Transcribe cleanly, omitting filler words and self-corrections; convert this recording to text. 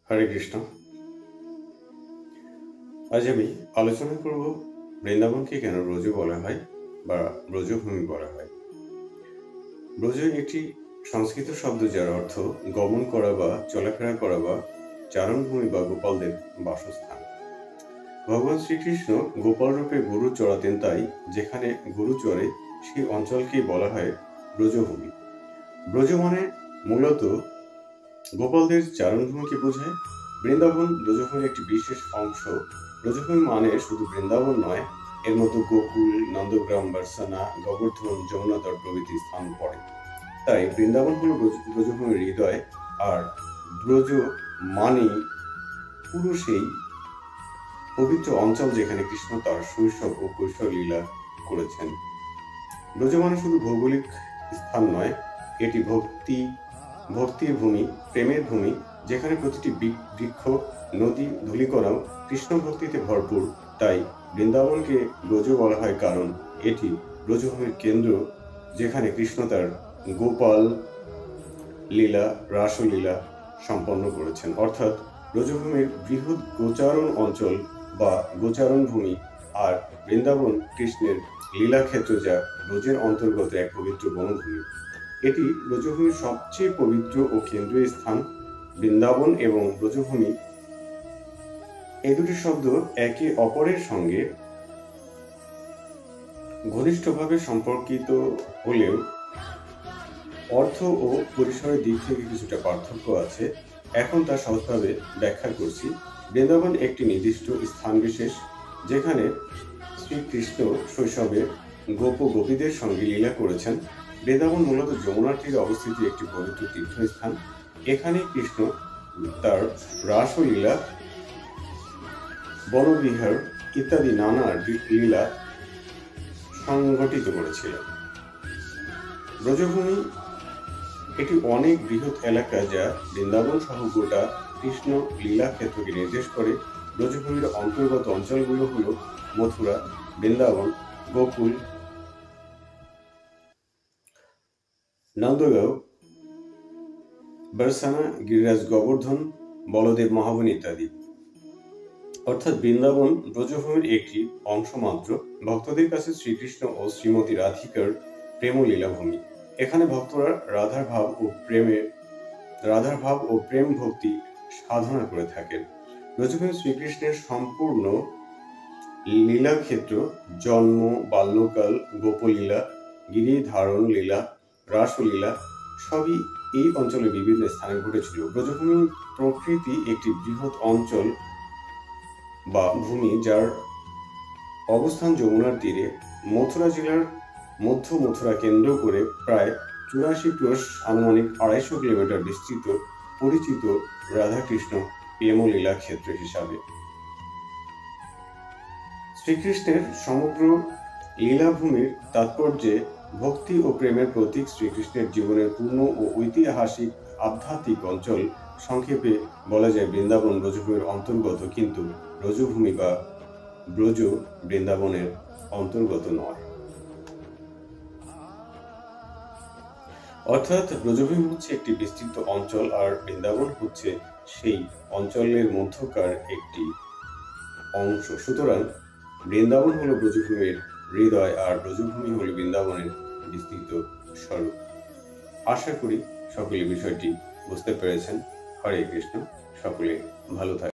হরে কৃষ্ণ। আজ আমি আলোচনা করব বৃন্দাবনকে কেন ব্রজ বলা হয় বা ব্রজভূমি বলা হয়। ব্রজ একটি সংস্কৃত শব্দ যার অর্থ গমন করা বা চলাফেরা করা বা চারণভূমি বা গোপালদের বাসস্থান। ভগবান শ্রীকৃষ্ণ গোপাল রূপে গরু চড়াতেন, তাই যেখানে গরু চড়ে সেই অঞ্চলকেই বলা হয় ব্রজভূমি। ব্রজ মানে মূলত গোপালদের চারণভূমিকে বোঝায়। বৃন্দাবন ব্রজভূমির একটি বিশেষ অংশ। ব্রজভূমি মানে শুধু বৃন্দাবন নয়, এর মধ্যে গোকুল, নন্দগ্রাম, বর্ষানা, গোবর্ধন, যমুনা তট প্রভৃতি স্থান পড়ে। তাই বৃন্দাবন হল ব্রজভূমির হৃদয়, আর ব্রজ মানে পুরো সেই পবিত্র অঞ্চল যেখানে কৃষ্ণ তার শৈশব ও কৈশোর লীলা করেছেন। ব্রজ মানে শুধু ভৌগোলিক স্থান নয়, এটি ভক্তির ভূমি, প্রেমের ভূমি, যেখানে প্রতিটি বৃক্ষ, নদী, ধূলিকণাও কৃষ্ণ ভক্তিতে ভরপুর। তাই বৃন্দাবনকে ব্রজ বলা হয়, কারণ এটি ব্রজভূমির কেন্দ্র, যেখানে কৃষ্ণ তার গোপাল লীলা, রাসলীলা সম্পন্ন করেছেন। অর্থাৎ ব্রজভূমির বৃহৎ গোচারণ অঞ্চল বা গোচারণ ভূমি, আর বৃন্দাবন কৃষ্ণের লীলাক্ষেত্র, যা ব্রজের অন্তর্গত এক পবিত্র বনভূমি। এটি ব্রজভূমির সবচেয়ে পবিত্র ও কেন্দ্রীয় স্থান। বৃন্দাবন এবং ব্রজভূমি এই দুটি শব্দ একে অপরের সঙ্গে ঘনিষ্ঠভাবে সম্পর্কিত হলেও অর্থ ও পরিসরের দিক থেকে কিছুটা পার্থক্য আছে। এখন তা সহজভাবে ব্যাখ্যা করছি। বৃন্দাবন একটি নির্দিষ্ট স্থান বিশেষ, যেখানে শ্রীকৃষ্ণ শৈশবে গোপীদের সঙ্গে লীলা করেছেন। বৃন্দাবন মূলত যমুনার তীরে অবস্থিত একটি পবিত্র তীর্থস্থান। এখানে কৃষ্ণ তার রাসলীলা, বনবিহার ইত্যাদি নানা লীলা সংঘটিত করেছিলেন। ব্রজভূমি এটি অনেক বৃহৎ এলাকা, যা বৃন্দাবন সহ গোটা কৃষ্ণ লীলা ক্ষেত্রকে নির্দেশ করে। ব্রজভূমির অন্তর্গত অঞ্চলগুলো হল মথুরা, বৃন্দাবন, গোকুল, নন্দগাঁও, বরসানা, গিরিরাজ গোবর্ধন, বলদেব মহাবন ইত্যাদি। অর্থাৎ বৃন্দাবন ব্রজভূমির একটি অংশ মাত্র। ভক্তদের কাছে শ্রীকৃষ্ণ ও শ্রীমতী রাধিকার প্রেম লীলাভূমি। এখানে ভক্তরা রাধার ভাব ও প্রেম ভক্তি সাধনা করে থাকেন। ব্রজভূমি শ্রীকৃষ্ণের সম্পূর্ণ লীলাক্ষেত্র। জন্ম, বাল্যকাল, গোপলীলা, গিরিধারণ লীলা, রাসলীলা সবই এই অঞ্চলের বিভিন্ন স্থানে ঘটেছিল। ব্রজভূমি প্রকৃতি একটি বৃহৎ অঞ্চল বা ভূমি, যার অবস্থান যমুনার তীরে। মথুরা জেলার মধ্য মথুরা কেন্দ্র করে প্রায় 84 ক্রোশ আনুমানিক 250 কিলোমিটার বিস্তৃত, পরিচিত রাধাকৃষ্ণ প্রেমলীলা ক্ষেত্র হিসাবে। শ্রীকৃষ্ণের সমগ্র লীলাভূমির তাৎপর্যে ভক্তি ও প্রেমের প্রতীক। শ্রীকৃষ্ণের জীবনের পূর্ণ ও ঐতিহাসিক আধ্যাত্মিক অঞ্চল। সংক্ষেপে বলা যায়, বৃন্দাবন ব্রজভূমির অন্তর্গত, কিন্তু ব্রজভূমি বা ব্রজ বৃন্দাবনের অন্তর্গত নয়। অর্থাৎ ব্রজভূমি হচ্ছে একটি বিস্তৃত অঞ্চল, আর বৃন্দাবন হচ্ছে সেই অঞ্চলের মধ্যকার একটি অংশ। সুতরাং বৃন্দাবন হলো ব্রজভূমির হৃদয়, আর ব্রজভূমি হলো বৃন্দাবনের বিস্তৃত স্বরূপ। আশা করি সকলে বিষয়টি বুঝতে পেরেছেন। হরে কৃষ্ণ। সকলে ভালো থাকবেন।